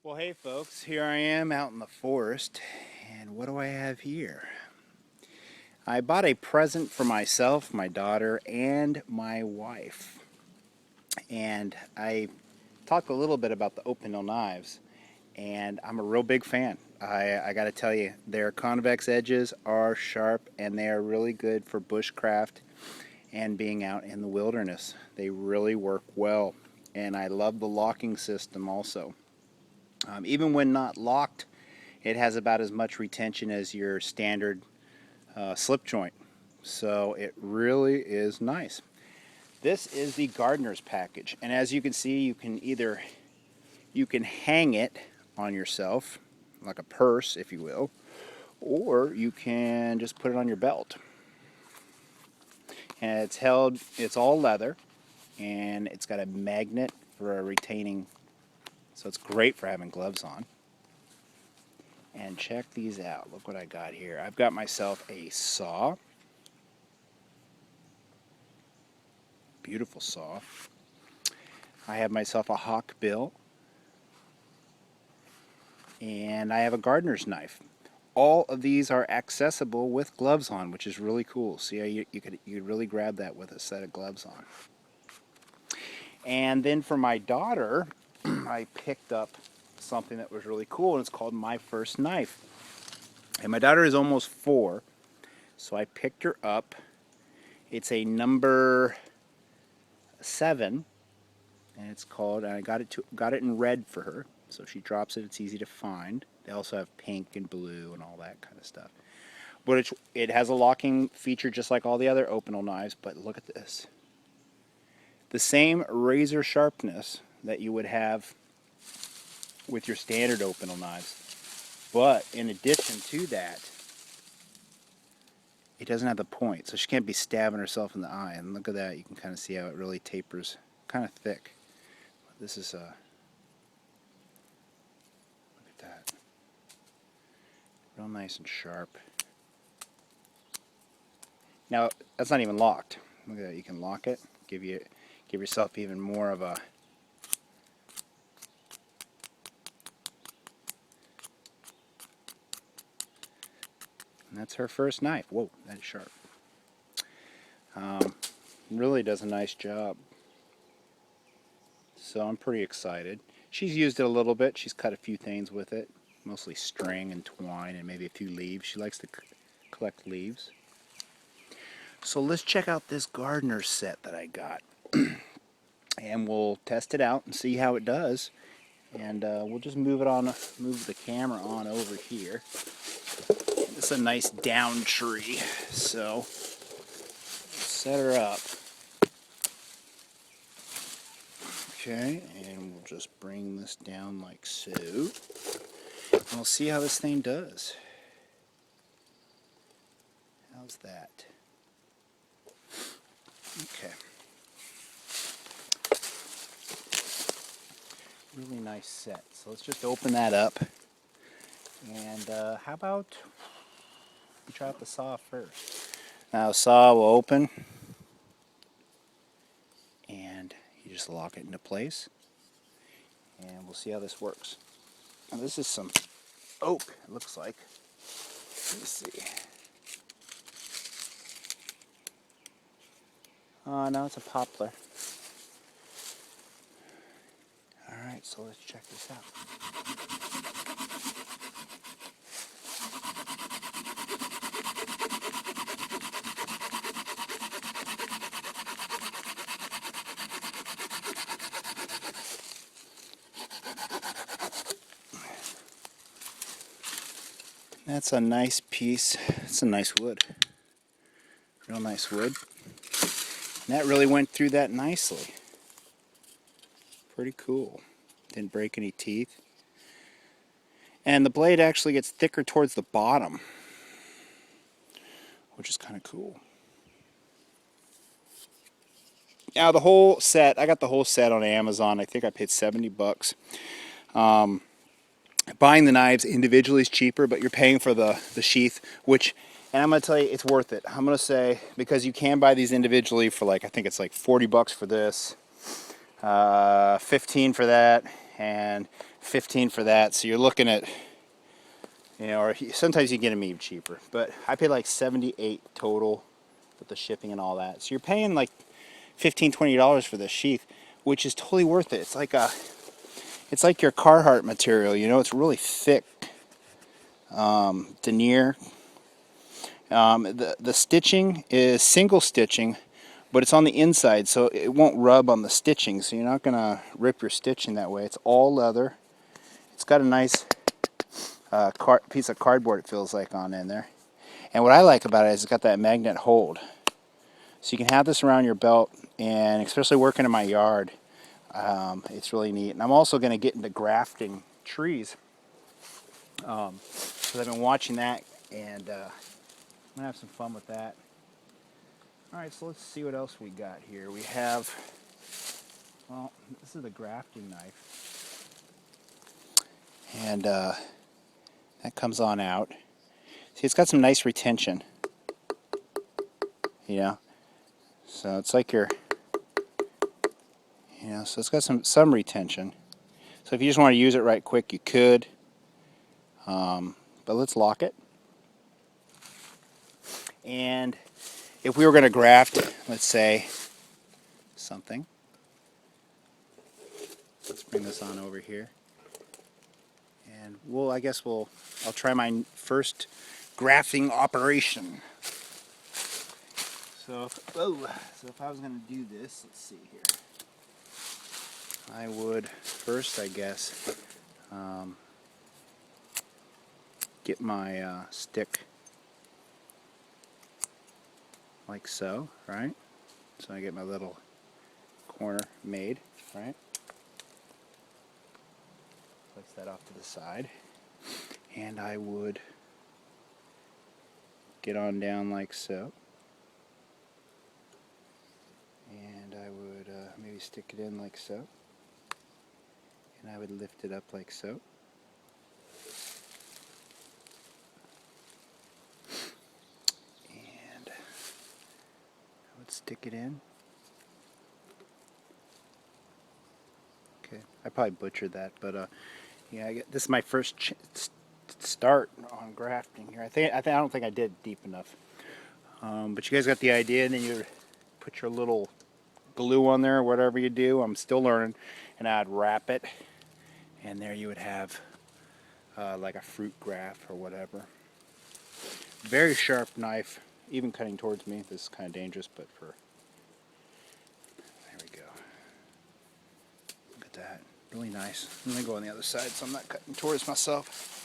Well, hey folks, here I am out in the forest, and what do I have here? I bought a present for myself, my daughter, and my wife. And I talked a little bit about the Opinel knives, and I'm a real big fan. I got to tell you, their convex edges are sharp, and they are really good for bushcraft and being out in the wilderness. They really work well, and I love the locking system also. Even when not locked, it has about as much retention as your standard slip joint. So it really is nice. This is the gardener's package, and as you can see, you can hang it on yourself like a purse, if you will, or you can just put it on your belt. And it's all leather, and it's got a magnet for a retaining, so it's great for having gloves on. And check these out. Look what I got here. I've got myself a saw. Beautiful saw. I have myself a hawk bill. And I have a gardener's knife. All of these are accessible with gloves on, which is really cool. See how you could really grab that with a set of gloves on. And then for my daughter, I picked up something that was really cool, and it's called My First Knife. And my daughter is almost 4, so I picked her up. It's a number 7, and it's called, and I got it in red for her, so if she drops it, it's easy to find. They also have pink and blue and all that kind of stuff. But it has a locking feature just like all the other Opinel knives, but look at this. The same razor sharpness that you would have with your standard Opinel knives. But in addition to that, it doesn't have the point, so she can't be stabbing herself in the eye. And look at that, you can kind of see how it really tapers, kind of thick. This is look at that, real nice and sharp. Now that's not even locked. Look at that, you can lock it, give yourself even more of a and that's her first knife. Whoa, that is sharp. Really does a nice job. So I'm pretty excited. She's used it a little bit. She's cut a few things with it, mostly string and twine and maybe a few leaves. She likes to collect leaves. So let's check out this gardener set that I got. And we'll test it out and see how it does. And we'll just move the camera on over here. It's a nice down tree, so set her up. Okay, and we'll just bring this down like so. And we'll see how this thing does. How's that? Okay. Really nice set. So let's just open that up. And how about we try out the saw first? Now the saw will open, and you just lock it into place, and we'll see how this works. Now this is some oak, it looks like. Let me see. Oh, no, it's a poplar. Alright, so let's check this out. That's a nice piece. It's a nice wood. Real nice wood. And that really went through that nicely. Pretty cool. Didn't break any teeth. And the blade actually gets thicker towards the bottom, which is kind of cool. Now the whole set, I got the whole set on Amazon. I think I paid $70. Buying the knives individually is cheaper, but you're paying for the sheath, which, and I'm going to tell you, it's worth it. I'm going to say, because you can buy these individually for like, I think it's like $40 for this, 15 for that, and 15 for that. So you're looking at, you know, or sometimes you get them even cheaper. But I paid like 78 total with the shipping and all that. So you're paying like $15, $20 for this sheath, which is totally worth it. It's like your Carhartt material, you know. It's really thick denier. The stitching is single stitching, but it's on the inside, so it won't rub on the stitching, so you're not gonna rip your stitching that way. It's all leather. It's got a nice piece of cardboard, it feels like, on in there. And what I like about it is it's got that magnet hold, so you can have this around your belt, and especially working in my yard, it's really neat. And I'm also going to get into grafting trees, because I've been watching that, and I'm going to have some fun with that. Alright, so let's see what else we got here. We have, well, this is the grafting knife, and that comes on out. See, it's got some nice retention, you know, so it's like your, you know, so it's got some retention. So if you just want to use it right quick, you could, but let's lock it. And if we were going to graft, let's say, something, let's bring this on over here, and I'll try my first grafting operation. So if I was going to do this, let's see here. I would first, I guess, get my stick like so, right? So I get my little corner made, right? Place that off to the side, and I would get on down like so, and I would maybe stick it in like so, and I would lift it up like so. And I would stick it in. Okay, I probably butchered that, but yeah, this is my first start on grafting here. I don't think I did deep enough, but you guys got the idea. And then you put your little glue on there, or whatever you do. I'm still learning, and I'd wrap it, and there you would have like a fruit graft or whatever. Very sharp knife, even cutting towards me. This is kind of dangerous, but there we go. Look at that. Really nice. I'm going to go on the other side so I'm not cutting towards myself.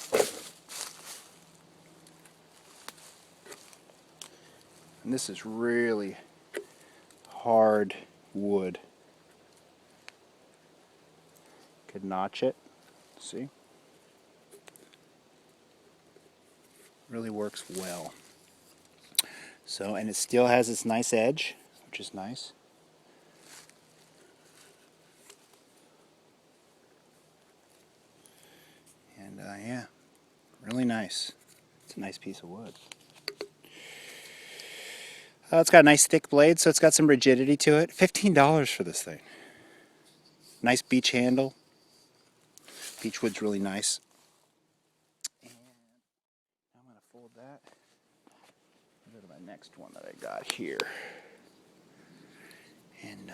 And this is really hard wood. Could notch it. See? Really works well. So, and it still has its nice edge, which is nice. And yeah, really nice. It's a nice piece of wood. It's got a nice thick blade, so it's got some rigidity to it. $15 for this thing. Nice beech handle. Beech wood's really nice. And I'm going to fold that. Go to my next one that I got here. And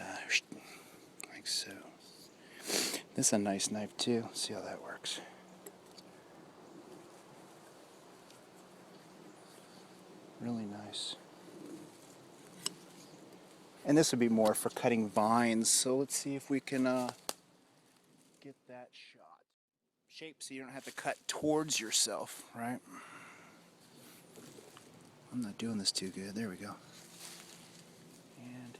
like so. This is a nice knife too. Let's see how that works. Really nice. And this would be more for cutting vines, so let's see if we can get that shot. Shape so you don't have to cut towards yourself, right? I'm not doing this too good. There we go. And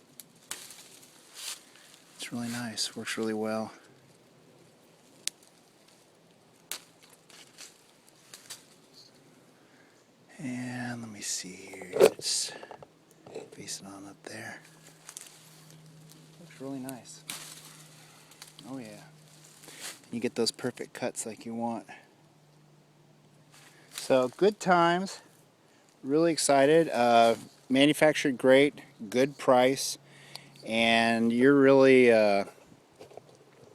it's really nice. Works really well. And let me see here. It's facing on up there. Looks really nice. Oh yeah. You get those perfect cuts like you want. So good times. Really excited. Manufactured great, good price, and you're really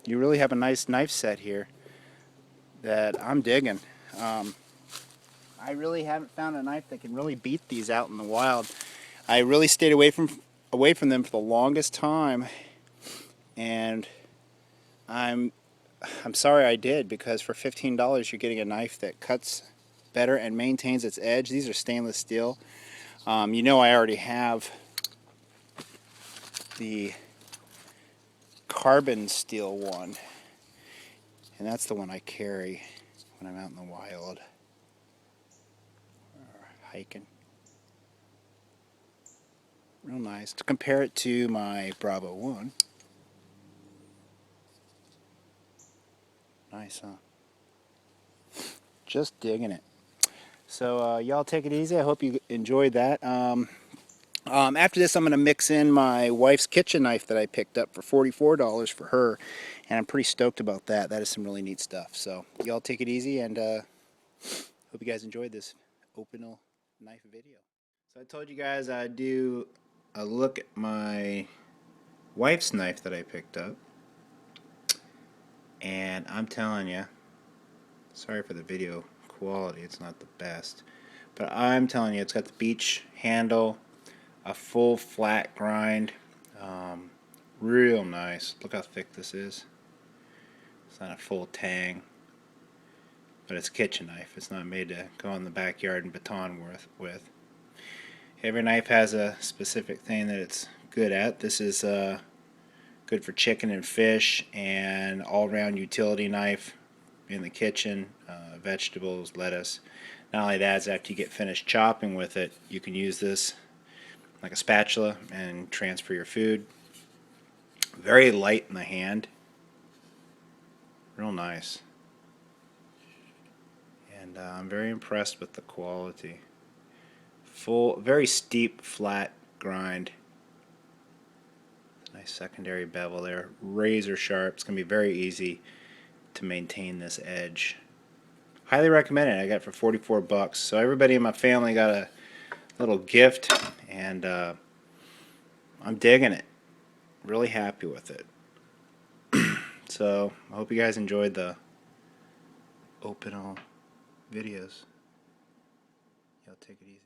you really have a nice knife set here that I'm digging. I really haven't found a knife that can really beat these out in the wild. I really stayed away from them for the longest time, and I'm sorry I did, because for $15 you're getting a knife that cuts better and maintains its edge. These are stainless steel. You know, I already have the carbon steel one, and that's the one I carry when I'm out in the wild or hiking. Real nice. To compare it to my Bravo 1. Nice, huh? Just digging it. So y'all take it easy. I hope you enjoyed that. After this, I'm going to mix in my wife's kitchen knife that I picked up for $44 for her, and I'm pretty stoked about that. That is some really neat stuff. So y'all take it easy, and hope you guys enjoyed this Opinel knife video. So I told you guys I'd do a look at my wife's knife that I picked up, and I'm telling you, sorry for the video quality, it's not the best, but I'm telling you, it's got the beach handle, a full flat grind, real nice. Look how thick this is. It's not a full tang, but it's a kitchen knife. It's not made to go in the backyard and baton with. Every knife has a specific thing that it's good at. This is good for chicken and fish, and all-round utility knife in the kitchen, vegetables, lettuce. Not only that, is after you get finished chopping with it, you can use this like a spatula and transfer your food. Very light in the hand. Real nice. And I'm very impressed with the quality. Full, very steep, flat grind. Nice secondary bevel there. Razor sharp. It's going to be very easy to maintain this edge. Highly recommend it. I got it for 44 bucks. So everybody in my family got a little gift, and I'm digging it. Really happy with it. So I hope you guys enjoyed the Opinel videos. Y'all take it easy.